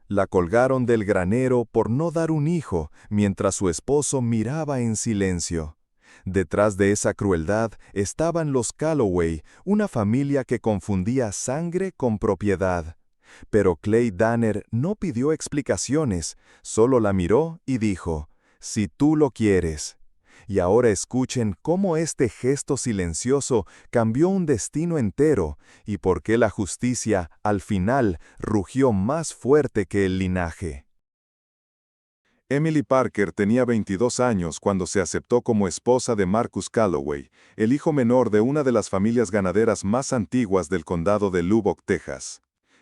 La colgaron del granero por no dar un hijo, mientras su esposo miraba en silencio. Detrás de esa crueldad estaban los Calloway, una familia que confundía sangre con propiedad. Pero Clay Danner no pidió explicaciones, solo la miró y dijo, «Si tú lo quieres». Y ahora escuchen cómo este gesto silencioso cambió un destino entero y por qué la justicia, al final, rugió más fuerte que el linaje. Emily Parker tenía 22 años cuando se aceptó como esposa de Marcus Calloway, el hijo menor de una de las familias ganaderas más antiguas del condado de Lubbock, Texas.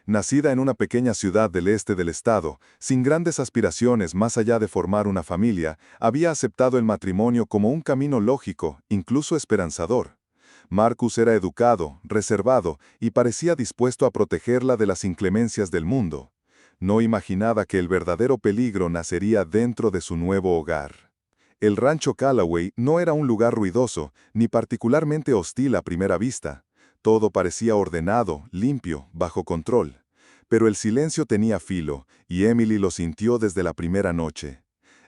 Nacida en una pequeña ciudad del este del estado, sin grandes aspiraciones más allá de formar una familia, había aceptado el matrimonio como un camino lógico, incluso esperanzador. Marcus era educado, reservado y parecía dispuesto a protegerla de las inclemencias del mundo. No imaginaba que el verdadero peligro nacería dentro de su nuevo hogar. El rancho Calloway no era un lugar ruidoso, ni particularmente hostil a primera vista. Todo parecía ordenado, limpio, bajo control. Pero el silencio tenía filo, y Emily lo sintió desde la primera noche.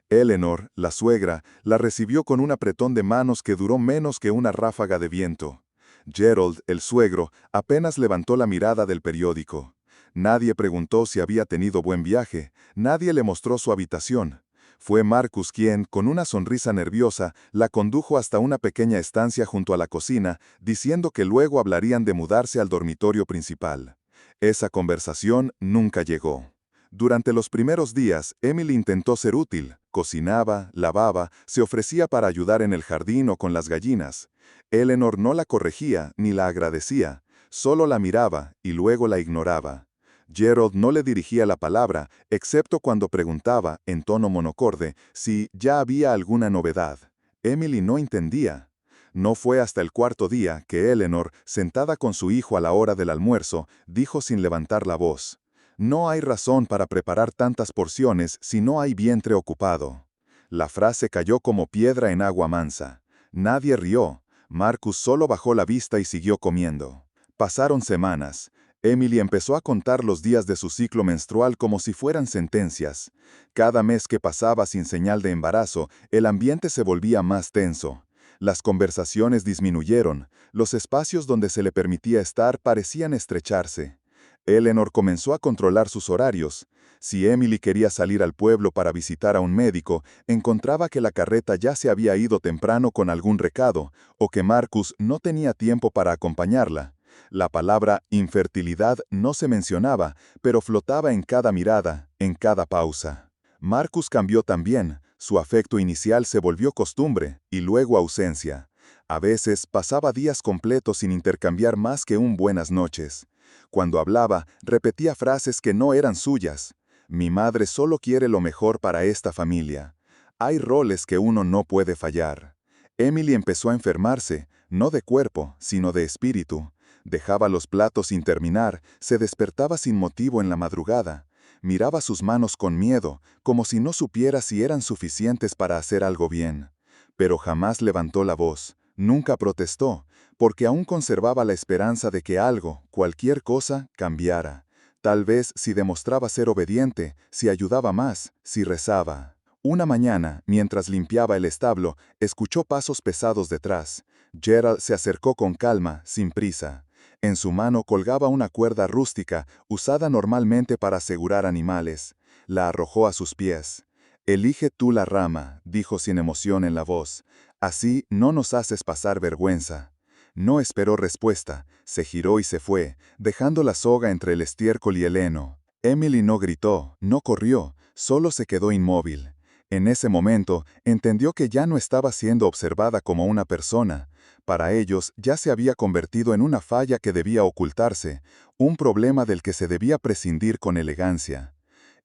Eleanor, la suegra, la recibió con un apretón de manos que duró menos que una ráfaga de viento. Gerald, el suegro, apenas levantó la mirada del periódico. Nadie preguntó si había tenido buen viaje, nadie le mostró su habitación. Fue Marcus quien, con una sonrisa nerviosa, la condujo hasta una pequeña estancia junto a la cocina, diciendo que luego hablarían de mudarse al dormitorio principal. Esa conversación nunca llegó. Durante los primeros días, Emily intentó ser útil, cocinaba, lavaba, se ofrecía para ayudar en el jardín o con las gallinas. Eleanor no la corregía ni la agradecía, solo la miraba y luego la ignoraba. Gerald no le dirigía la palabra, excepto cuando preguntaba, en tono monocorde, si ya había alguna novedad. Emily no entendía. No fue hasta el cuarto día que Eleanor, sentada con su hijo a la hora del almuerzo, dijo sin levantar la voz, «No hay razón para preparar tantas porciones si no hay vientre ocupado». La frase cayó como piedra en agua mansa. Nadie rió. Marcus solo bajó la vista y siguió comiendo. Pasaron semanas. Emily empezó a contar los días de su ciclo menstrual como si fueran sentencias. Cada mes que pasaba sin señal de embarazo, el ambiente se volvía más tenso. Las conversaciones disminuyeron, los espacios donde se le permitía estar parecían estrecharse. Eleanor comenzó a controlar sus horarios. Si Emily quería salir al pueblo para visitar a un médico, encontraba que la carreta ya se había ido temprano con algún recado, o que Marcus no tenía tiempo para acompañarla. La palabra infertilidad no se mencionaba, pero flotaba en cada mirada, en cada pausa. Marcus cambió también. Su afecto inicial se volvió costumbre, y luego ausencia. A veces pasaba días completos sin intercambiar más que un buenas noches. Cuando hablaba, repetía frases que no eran suyas. Mi madre solo quiere lo mejor para esta familia. Hay roles que uno no puede fallar. Emily empezó a enfermarse, no de cuerpo, sino de espíritu. Dejaba los platos sin terminar, se despertaba sin motivo en la madrugada. Miraba sus manos con miedo, como si no supiera si eran suficientes para hacer algo bien. Pero jamás levantó la voz, nunca protestó, porque aún conservaba la esperanza de que algo, cualquier cosa, cambiara. Tal vez si demostraba ser obediente, si ayudaba más, si rezaba. Una mañana, mientras limpiaba el establo, escuchó pasos pesados detrás. Gerald se acercó con calma, sin prisa. En su mano colgaba una cuerda rústica, usada normalmente para asegurar animales. La arrojó a sus pies. «Elige tú la rama», dijo sin emoción en la voz. «Así no nos haces pasar vergüenza». No esperó respuesta, se giró y se fue, dejando la soga entre el estiércol y el heno. Emily no gritó, no corrió, solo se quedó inmóvil. En ese momento, entendió que ya no estaba siendo observada como una persona. Para ellos, ya se había convertido en una falla que debía ocultarse, un problema del que se debía prescindir con elegancia.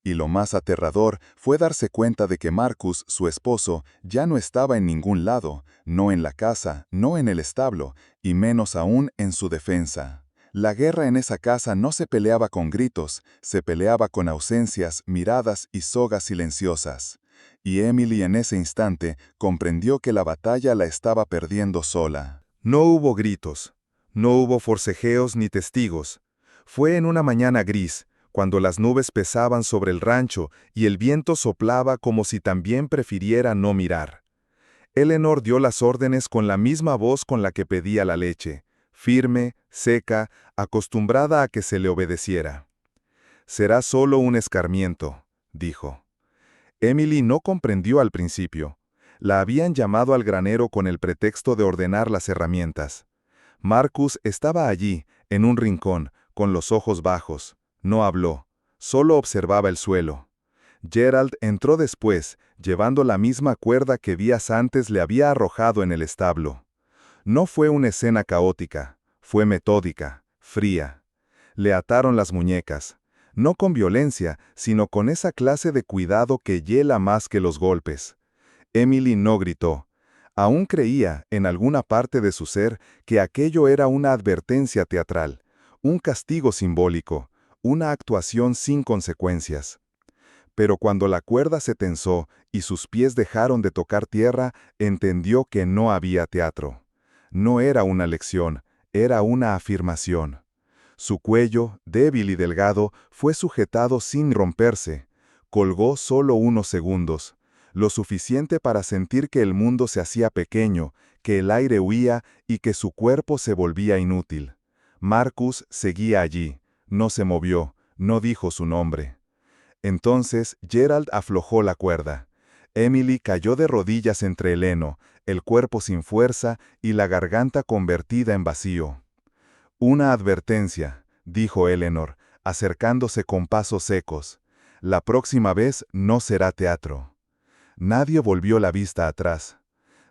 Y lo más aterrador fue darse cuenta de que Marcus, su esposo, ya no estaba en ningún lado, no en la casa, no en el establo, y menos aún en su defensa. La guerra en esa casa no se peleaba con gritos, se peleaba con ausencias, miradas y sogas silenciosas. Y Emily en ese instante comprendió que la batalla la estaba perdiendo sola. No hubo gritos, no hubo forcejeos ni testigos. Fue en una mañana gris, cuando las nubes pesaban sobre el rancho y el viento soplaba como si también prefiriera no mirar. Eleanor dio las órdenes con la misma voz con la que pedía la leche, firme, seca, acostumbrada a que se le obedeciera. «Será solo un escarmiento», dijo. Emily no comprendió al principio. La habían llamado al granero con el pretexto de ordenar las herramientas. Marcus estaba allí, en un rincón, con los ojos bajos. No habló, solo observaba el suelo. Gerald entró después, llevando la misma cuerda que días antes le había arrojado en el establo. No fue una escena caótica, fue metódica, fría. Le ataron las muñecas, no con violencia, sino con esa clase de cuidado que hiela más que los golpes. Emily no gritó. Aún creía, en alguna parte de su ser, que aquello era una advertencia teatral, un castigo simbólico, una actuación sin consecuencias. Pero cuando la cuerda se tensó y sus pies dejaron de tocar tierra, entendió que no había teatro. No era una lección, era una afirmación. Su cuello, débil y delgado, fue sujetado sin romperse. Colgó solo unos segundos, lo suficiente para sentir que el mundo se hacía pequeño, que el aire huía y que su cuerpo se volvía inútil. Marcus seguía allí, no se movió, no dijo su nombre. Entonces Gerald aflojó la cuerda. Emily cayó de rodillas entre el heno, el cuerpo sin fuerza y la garganta convertida en vacío. «Una advertencia», dijo Eleanor, acercándose con pasos secos. «La próxima vez no será teatro». Nadie volvió la vista atrás.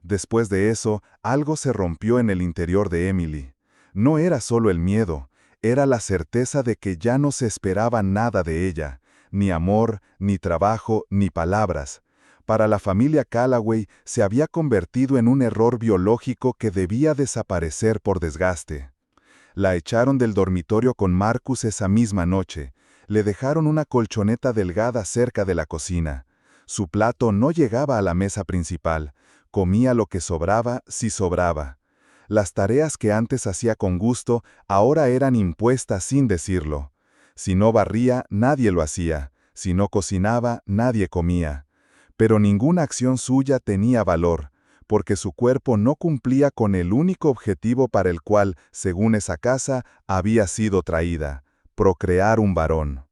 Después de eso, algo se rompió en el interior de Emily. No era solo el miedo, era la certeza de que ya no se esperaba nada de ella, ni amor, ni trabajo, ni palabras. Para la familia Calloway se había convertido en un error biológico que debía desaparecer por desgaste. La echaron del dormitorio con Marcus esa misma noche. Le dejaron una colchoneta delgada cerca de la cocina. Su plato no llegaba a la mesa principal. Comía lo que sobraba, si sobraba. Las tareas que antes hacía con gusto, ahora eran impuestas sin decirlo. Si no barría, nadie lo hacía. Si no cocinaba, nadie comía. Pero ninguna acción suya tenía valor, porque su cuerpo no cumplía con el único objetivo para el cual, según esa casa, había sido traída: procrear un varón.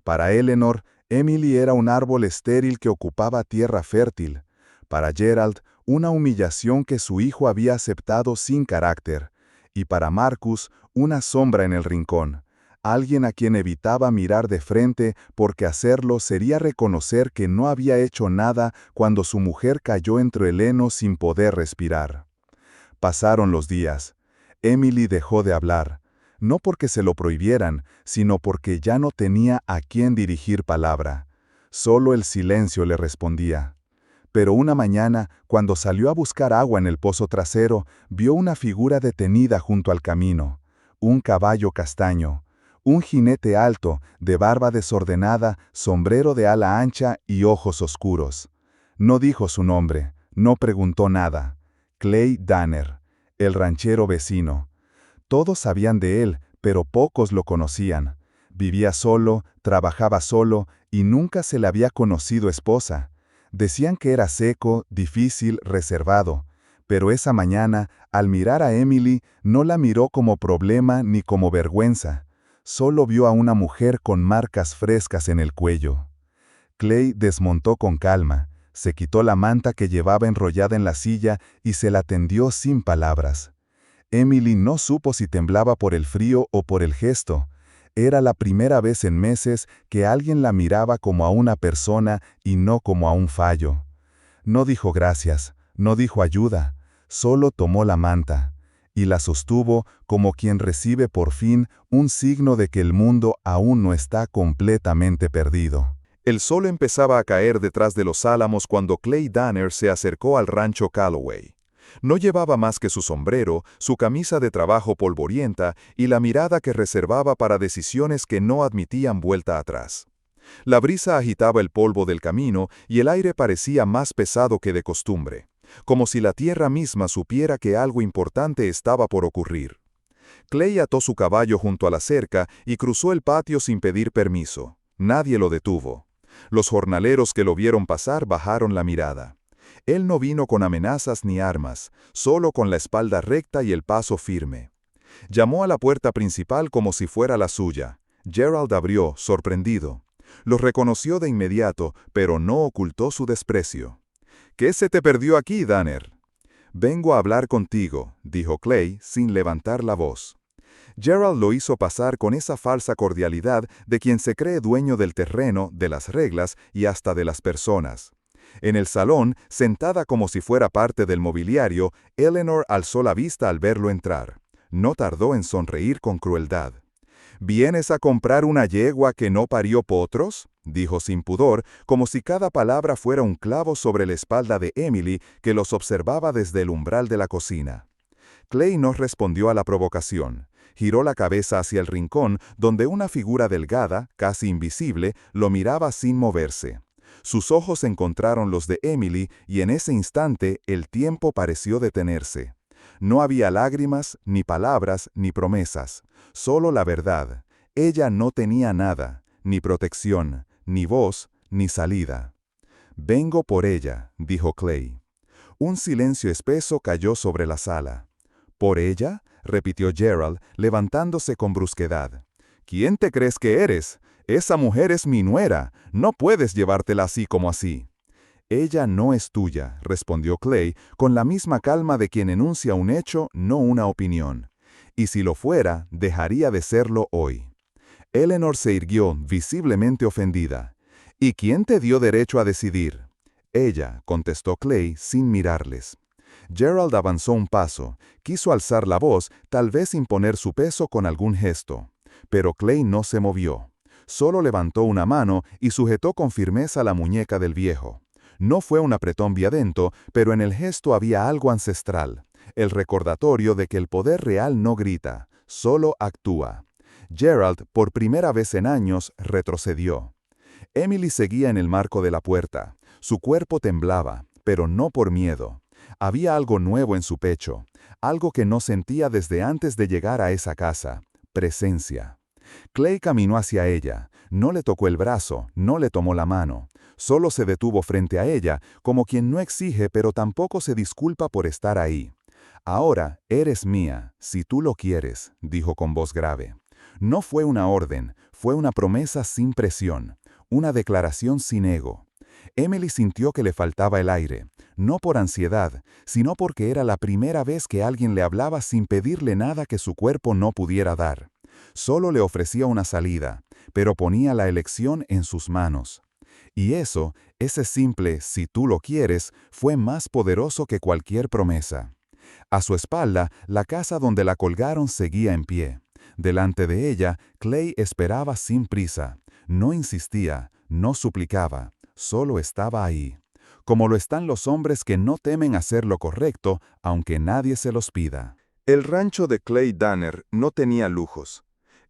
Para Eleanor, Emily era un árbol estéril que ocupaba tierra fértil. Para Gerald, una humillación que su hijo había aceptado sin carácter. Y para Marcus, una sombra en el rincón. Alguien a quien evitaba mirar de frente porque hacerlo sería reconocer que no había hecho nada cuando su mujer cayó entre el heno sin poder respirar. Pasaron los días. Emily dejó de hablar, no porque se lo prohibieran, sino porque ya no tenía a quién dirigir palabra. Solo el silencio le respondía. Pero una mañana, cuando salió a buscar agua en el pozo trasero, vio una figura detenida junto al camino. Un caballo castaño. Un jinete alto, de barba desordenada, sombrero de ala ancha y ojos oscuros. No dijo su nombre, no preguntó nada. Clay Danner, el ranchero vecino. Todos sabían de él, pero pocos lo conocían. Vivía solo, trabajaba solo y nunca se le había conocido esposa. Decían que era seco, difícil, reservado. Pero esa mañana, al mirar a Emily, no la miró como problema ni como vergüenza. Solo vio a una mujer con marcas frescas en el cuello. Clay desmontó con calma, se quitó la manta que llevaba enrollada en la silla y se la tendió sin palabras. Emily no supo si temblaba por el frío o por el gesto. Era la primera vez en meses que alguien la miraba como a una persona y no como a un fallo. No dijo gracias, no dijo ayuda, solo tomó la manta. Y la sostuvo como quien recibe por fin un signo de que el mundo aún no está completamente perdido. El sol empezaba a caer detrás de los álamos cuando Clay Danner se acercó al rancho Calloway. No llevaba más que su sombrero, su camisa de trabajo polvorienta y la mirada que reservaba para decisiones que no admitían vuelta atrás. La brisa agitaba el polvo del camino y el aire parecía más pesado que de costumbre, como si la tierra misma supiera que algo importante estaba por ocurrir. Clay ató su caballo junto a la cerca y cruzó el patio sin pedir permiso. Nadie lo detuvo. Los jornaleros que lo vieron pasar bajaron la mirada. Él no vino con amenazas ni armas, solo con la espalda recta y el paso firme. Llamó a la puerta principal como si fuera la suya. Gerald abrió, sorprendido. Lo reconoció de inmediato, pero no ocultó su desprecio. «¿Qué se te perdió aquí, Danner?» «Vengo a hablar contigo», dijo Clay, sin levantar la voz. Gerald lo hizo pasar con esa falsa cordialidad de quien se cree dueño del terreno, de las reglas y hasta de las personas. En el salón, sentada como si fuera parte del mobiliario, Eleanor alzó la vista al verlo entrar. No tardó en sonreír con crueldad. «¿Vienes a comprar una yegua que no parió potros?», dijo sin pudor, como si cada palabra fuera un clavo sobre la espalda de Emily, que los observaba desde el umbral de la cocina. Clay no respondió a la provocación. Giró la cabeza hacia el rincón, donde una figura delgada, casi invisible, lo miraba sin moverse. Sus ojos encontraron los de Emily y en ese instante el tiempo pareció detenerse. No había lágrimas, ni palabras, ni promesas. Solo la verdad. Ella no tenía nada, ni protección, ni voz, ni salida. «Vengo por ella», dijo Clay. Un silencio espeso cayó sobre la sala. «¿Por ella?», repitió Gerald, levantándose con brusquedad. «¿Quién te crees que eres? Esa mujer es mi nuera. No puedes llevártela así como así». «Ella no es tuya», respondió Clay, con la misma calma de quien enuncia un hecho, no una opinión. «Y si lo fuera, dejaría de serlo hoy». Eleanor se irguió, visiblemente ofendida. «¿Y quién te dio derecho a decidir?». «Ella», contestó Clay, sin mirarles. Gerald avanzó un paso, quiso alzar la voz, tal vez imponer su peso con algún gesto. Pero Clay no se movió. Solo levantó una mano y sujetó con firmeza la muñeca del viejo. No fue un apretón violento, pero en el gesto había algo ancestral, el recordatorio de que el poder real no grita, solo actúa. Gerald, por primera vez en años, retrocedió. Emily seguía en el marco de la puerta. Su cuerpo temblaba, pero no por miedo. Había algo nuevo en su pecho, algo que no sentía desde antes de llegar a esa casa: presencia. Clay caminó hacia ella, no le tocó el brazo, no le tomó la mano. Solo se detuvo frente a ella, como quien no exige pero tampoco se disculpa por estar ahí. «Ahora eres mía, si tú lo quieres», dijo con voz grave. No fue una orden, fue una promesa sin presión, una declaración sin ego. Emily sintió que le faltaba el aire, no por ansiedad, sino porque era la primera vez que alguien le hablaba sin pedirle nada que su cuerpo no pudiera dar. Solo le ofrecía una salida, pero ponía la elección en sus manos. Y eso, ese simple «si tú lo quieres», fue más poderoso que cualquier promesa. A su espalda, la casa donde la colgaron seguía en pie. Delante de ella, Clay esperaba sin prisa. No insistía, no suplicaba, solo estaba ahí. Como lo están los hombres que no temen hacer lo correcto, aunque nadie se los pida. El rancho de Clay Danner no tenía lujos.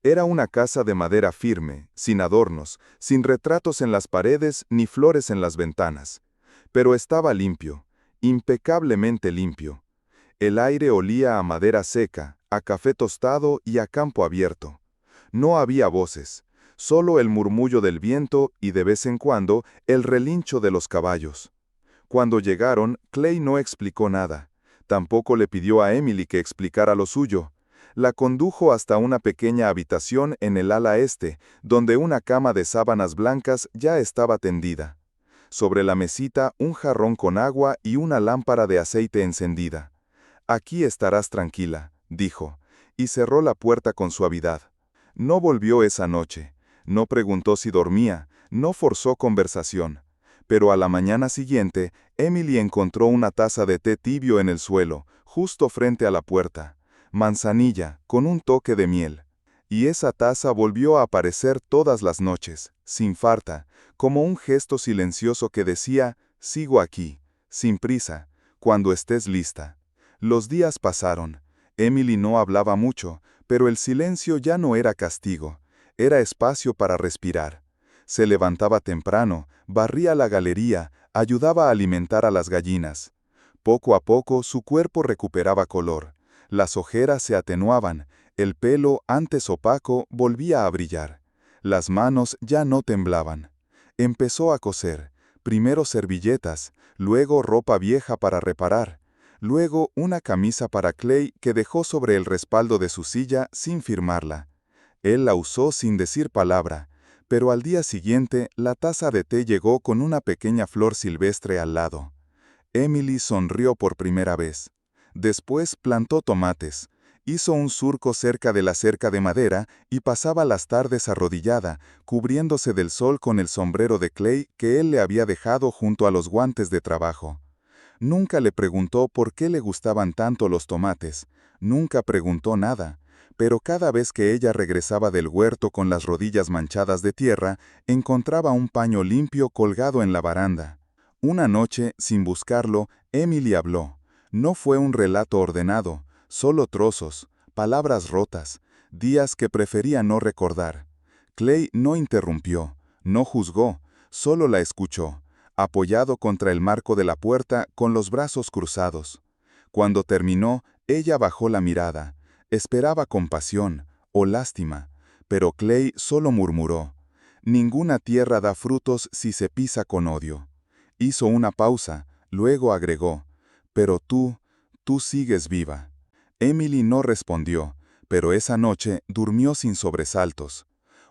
Era una casa de madera firme, sin adornos, sin retratos en las paredes ni flores en las ventanas. Pero estaba limpio, impecablemente limpio. El aire olía a madera seca, a café tostado y a campo abierto. No había voces, solo el murmullo del viento y de vez en cuando el relincho de los caballos. Cuando llegaron, Clay no explicó nada. Tampoco le pidió a Emily que explicara lo suyo. La condujo hasta una pequeña habitación en el ala este, donde una cama de sábanas blancas ya estaba tendida. Sobre la mesita un jarrón con agua y una lámpara de aceite encendida. «Aquí estarás tranquila», dijo, y cerró la puerta con suavidad. No volvió esa noche, no preguntó si dormía, no forzó conversación. Pero a la mañana siguiente, Emily encontró una taza de té tibio en el suelo, justo frente a la puerta. Manzanilla, con un toque de miel. Y esa taza volvió a aparecer todas las noches, sin falta, como un gesto silencioso que decía: «Sigo aquí, sin prisa, cuando estés lista». Los días pasaron. Emily no hablaba mucho, pero el silencio ya no era castigo, era espacio para respirar. Se levantaba temprano, barría la galería, ayudaba a alimentar a las gallinas. Poco a poco su cuerpo recuperaba color. Las ojeras se atenuaban, El pelo, antes opaco, volvía a brillar. Las manos ya no temblaban. Empezó a coser, primero servilletas, luego ropa vieja para reparar, luego una camisa para Clay que dejó sobre el respaldo de su silla sin firmarla. Él la usó sin decir palabra, pero al día siguiente la taza de té llegó con una pequeña flor silvestre al lado. Emily sonrió por primera vez. Después plantó tomates. Hizo un surco cerca de la cerca de madera y pasaba las tardes arrodillada, cubriéndose del sol con el sombrero de Clay que él le había dejado junto a los guantes de trabajo. Nunca le preguntó por qué le gustaban tanto los tomates. Nunca preguntó nada. Pero cada vez que ella regresaba del huerto con las rodillas manchadas de tierra, encontraba un paño limpio colgado en la baranda. Una noche, sin buscarlo, Emily habló. No fue un relato ordenado, solo trozos, palabras rotas, días que prefería no recordar. Clay no interrumpió, no juzgó, solo la escuchó, apoyado contra el marco de la puerta con los brazos cruzados. Cuando terminó, ella bajó la mirada. Esperaba compasión o lástima, pero Clay solo murmuró: «Ninguna tierra da frutos si se pisa con odio». Hizo una pausa, luego agregó: «Pero tú sigues viva». Emily no respondió, pero esa noche durmió sin sobresaltos.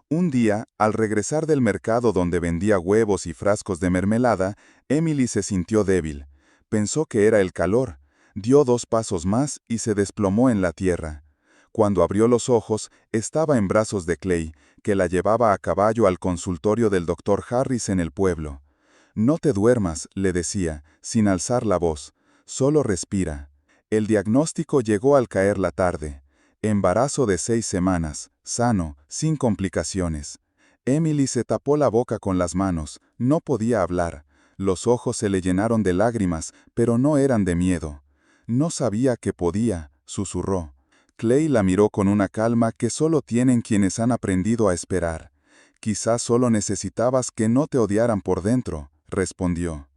Un día, al regresar del mercado donde vendía huevos y frascos de mermelada, Emily se sintió débil. Pensó que era el calor. Dio 2 pasos más y se desplomó en la tierra. Cuando abrió los ojos, estaba en brazos de Clay, que la llevaba a caballo al consultorio del doctor Harris en el pueblo. «No te duermas», le decía, sin alzar la voz. «Solo respira». El diagnóstico llegó al caer la tarde. Embarazo de 6 semanas, sano, sin complicaciones. Emily se tapó la boca con las manos, no podía hablar. Los ojos se le llenaron de lágrimas, pero no eran de miedo. «No sabía que podía», susurró. Clay la miró con una calma que solo tienen quienes han aprendido a esperar. «Quizás solo necesitabas que no te odiaran por dentro», respondió.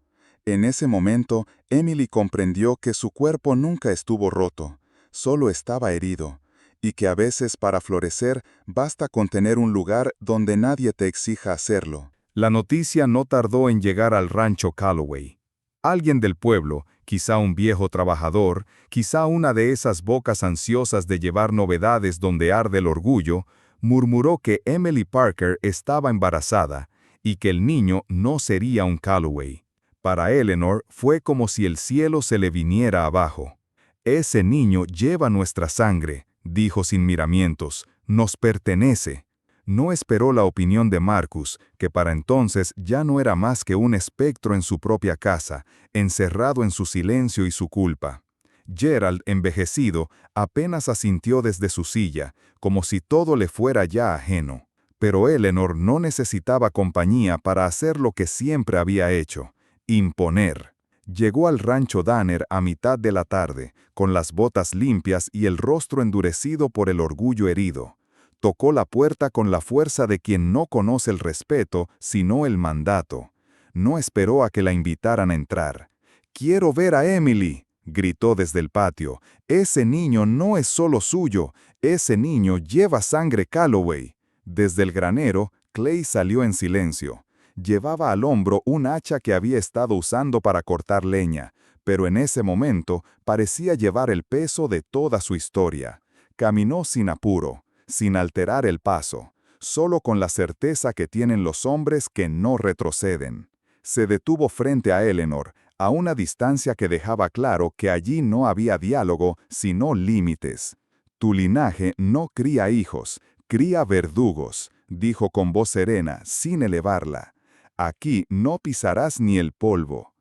En ese momento, Emily comprendió que su cuerpo nunca estuvo roto, solo estaba herido, y que a veces para florecer basta con tener un lugar donde nadie te exija hacerlo. La noticia no tardó en llegar al rancho Calloway. Alguien del pueblo, quizá un viejo trabajador, quizá una de esas bocas ansiosas de llevar novedades donde arde el orgullo, murmuró que Emily Parker estaba embarazada y que el niño no sería un Calloway. Para Eleanor fue como si el cielo se le viniera abajo. «Ese niño lleva nuestra sangre», dijo sin miramientos, «nos pertenece». No esperó la opinión de Marcus, que para entonces ya no era más que un espectro en su propia casa, encerrado en su silencio y su culpa. Gerald, envejecido, apenas asintió desde su silla, como si todo le fuera ya ajeno. Pero Eleanor no necesitaba compañía para hacer lo que siempre había hecho: imponer. Llegó al rancho Danner a mitad de la tarde, con las botas limpias y el rostro endurecido por el orgullo herido. Tocó la puerta con la fuerza de quien no conoce el respeto, sino el mandato. No esperó a que la invitaran a entrar. «Quiero ver a Emily», gritó desde el patio. «Ese niño no es solo suyo, ese niño lleva sangre Calloway». Desde el granero, Clay salió en silencio. Llevaba al hombro un hacha que había estado usando para cortar leña, pero en ese momento parecía llevar el peso de toda su historia. Caminó sin apuro, sin alterar el paso, solo con la certeza que tienen los hombres que no retroceden. Se detuvo frente a Eleanor, a una distancia que dejaba claro que allí no había diálogo, sino límites. «Tu linaje no cría hijos, cría verdugos», dijo con voz serena, sin elevarla. «Aquí no pisarás ni el polvo».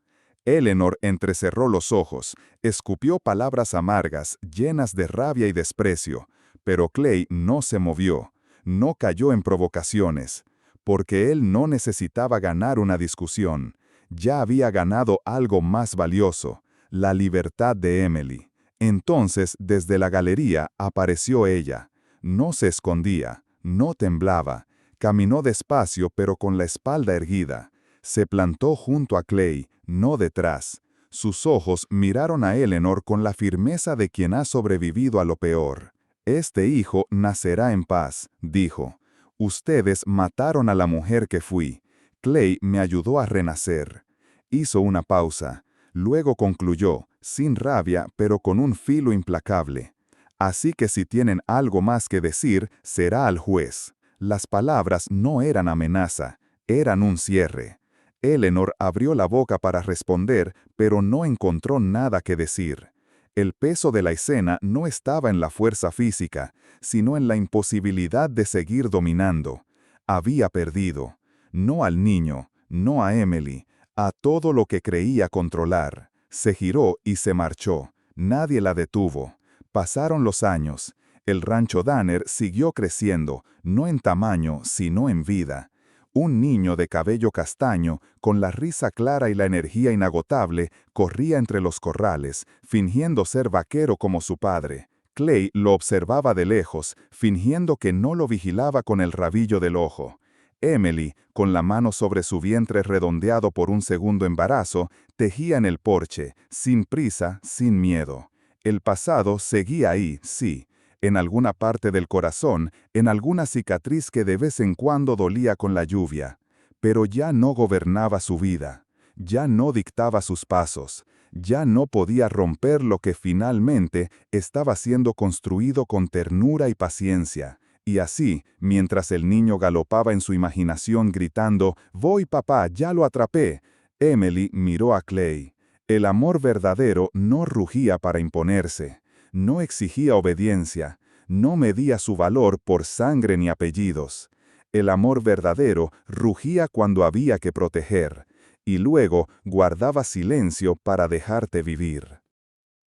Eleanor entrecerró los ojos, escupió palabras amargas, llenas de rabia y desprecio. Pero Clay no se movió, no cayó en provocaciones, porque él no necesitaba ganar una discusión. Ya había ganado algo más valioso: la libertad de Emily. Entonces, desde la galería, apareció ella. No se escondía, no temblaba. Caminó despacio pero con la espalda erguida. Se plantó junto a Clay, no detrás. Sus ojos miraron a Eleanor con la firmeza de quien ha sobrevivido a lo peor. Este hijo nacerá en paz, dijo. Ustedes mataron a la mujer que fui. Clay me ayudó a renacer. Hizo una pausa. Luego concluyó, sin rabia, pero con un filo implacable. Así que si tienen algo más que decir, será al juez. Las palabras no eran amenaza, eran un cierre. Eleanor abrió la boca para responder, pero no encontró nada que decir. El peso de la escena no estaba en la fuerza física, sino en la imposibilidad de seguir dominando. Había perdido. No al niño, no a Emily, a todo lo que creía controlar. Se giró y se marchó. Nadie la detuvo. Pasaron los años. El rancho Danner siguió creciendo, no en tamaño, sino en vida. Un niño de cabello castaño, con la risa clara y la energía inagotable, corría entre los corrales, fingiendo ser vaquero como su padre. Clay lo observaba de lejos, fingiendo que no lo vigilaba con el rabillo del ojo. Emily, con la mano sobre su vientre redondeado por un segundo embarazo, tejía en el porche, sin prisa, sin miedo. El pasado seguía ahí, sí, en alguna parte del corazón, en alguna cicatriz que de vez en cuando dolía con la lluvia. Pero ya no gobernaba su vida, ya no dictaba sus pasos, ya no podía romper lo que finalmente estaba siendo construido con ternura y paciencia. Y así, mientras el niño galopaba en su imaginación gritando, «Voy, papá, ya lo atrapé», Emily miró a Clay. El amor verdadero no rugía para imponerse. No exigía obediencia, no medía su valor por sangre ni apellidos. El amor verdadero rugía cuando había que proteger, y luego guardaba silencio para dejarte vivir.